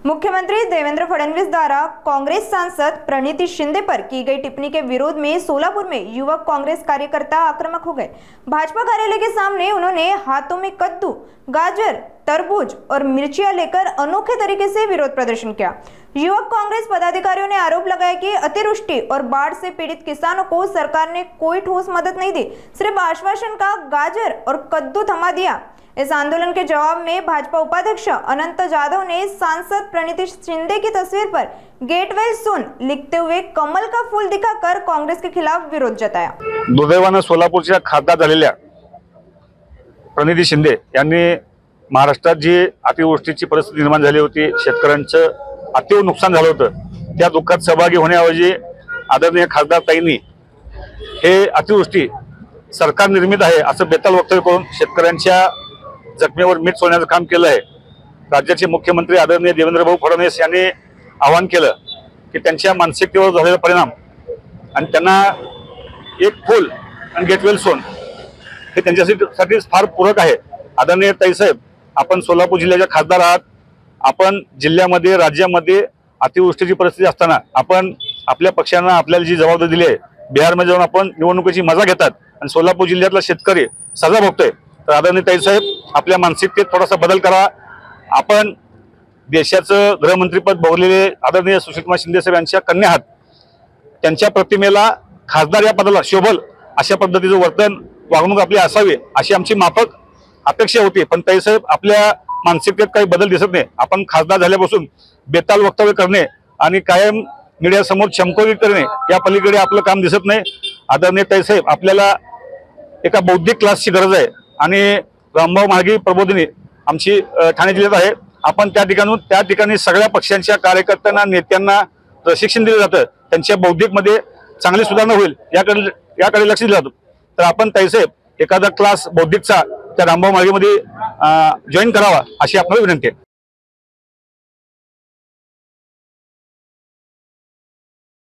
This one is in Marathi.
मुख्यमंत्री देवेंद्र फडणवीस द्वारा कांग्रेस सांसद प्रणीति शिंदे पर की गई टिप्पणी के विरोध में सोलापुर में युवक कांग्रेस कार्यकर्ता आक्रामक हो गए। भाजपा कार्यालय के सामने उन्होंने हाथों में कद्दू, गाजर, तरबूज और मिर्चियां लेकर अनोखे तरीके से विरोध प्रदर्शन किया। युवक कांग्रेस पदाधिकारियों ने आरोप लगाया कि अतिवृष्टि और बाढ़ से पीड़ित किसानों को सरकार ने कोई ठोस मदद नहीं दी, सिर्फ आश्वासन का गाजर और कद्दू थमा दिया। इस आंदोलन के जवाब में भाजपा उपाध्यक्ष अनंत जाधव ने सांसद प्रणीति शिंदे की तस्वीर पर गेट वेल सून लिखते हुए कमल का फूल दिखाकर कांग्रेस के खिलाफ विरोध जताया। दुर्दैवाने सोलापूरच्या खासदार झालेल्या प्रणीति शिंदे यांनी महाराष्ट्रात जी अतिवृष्टीची परिस्थिती निर्माण झाली होती, शेतकऱ्यांचं अतिव नुकसान झालं होतं, त्या दुःखात सहभागी होण्याऐवजी आदरणीय खासदार ताईंनी हे अतिवृष्टी सरकार निर्मित आहे असं बेताल वक्तव्य करून शेतकऱ्यांच्या जखमेवर मीठ सोडण्याचं काम केलं आहे। राज्याचे मुख्यमंत्री आदरणीय देवेंद्र फडणवीस यांनी आवाहन केलं की त्यांच्या मानसिकतेवर झालेला परिणाम आणि त्यांना एक फूल आणि गेटवेल सोन हे त्यांच्यासाठी फार पूरक आहे। आदरणीय ताईसाहेब, आपण सोलापूर जिल्ह्याचे खासदार आहात। आपण जिल्ह्यामध्ये राज्यामध्ये अतिवृष्टीची परिस्थिती असताना आपण आपल्या पक्षांना आपल्याला जी जबाबदारी दिली आहे, बिहारमध्ये जाऊन आपण निवडणुकीची मजा घेतात आणि सोलापूर जिल्ह्यातला शेतकरी सजा भोगतोय। तर आदरणीय ताईसाहेब, आपल्या मानसिकतेत थोडासा बदल करा। आपण देशाचं गृहमंत्रीपद भोगलेले आदरणीय सुशीलकुमार शिंदे साहेब यांच्या कन्या आहात, त्यांच्या प्रतिमेला खासदार या पदाला शोभल अशा पद्धतीचं वर्तन वागणूक आपली असावी अशी आमची माफक अपेक्षा होती। पण ताईसाहेब, आपल्या मानसिकतेत काही बदल दिसत नाही। आपण खासदार झाल्यापासून बेताल वक्तव्य करणे आणि कायम मीडियासमोर चमकोगिरी करणे या पलीकडे आपलं काम दिसत नाही। आदरणीय ताईसाहेब, आपल्याला एका बौद्धिक क्लासची गरज आहे आणि रामभाऊ म्हाळगी प्रबोधिनी आमची ठाणे जिल्ह्यात आहे। आपण त्या ठिकाणी सगळ्या पक्षांच्या कार्यकर्त्यांना, नेत्यांना प्रशिक्षण दिलं जातं, त्यांच्या बौद्धिकमध्ये चांगली सुधारणा होईल याकडे लक्ष दिलं जातं। तर आपण ताईसाहेब एखादा क्लास बौद्धिकचा त्या रामभाऊ म्हाळगीमध्ये जॉईन करावा अशी आपल्याला विनंती आहे।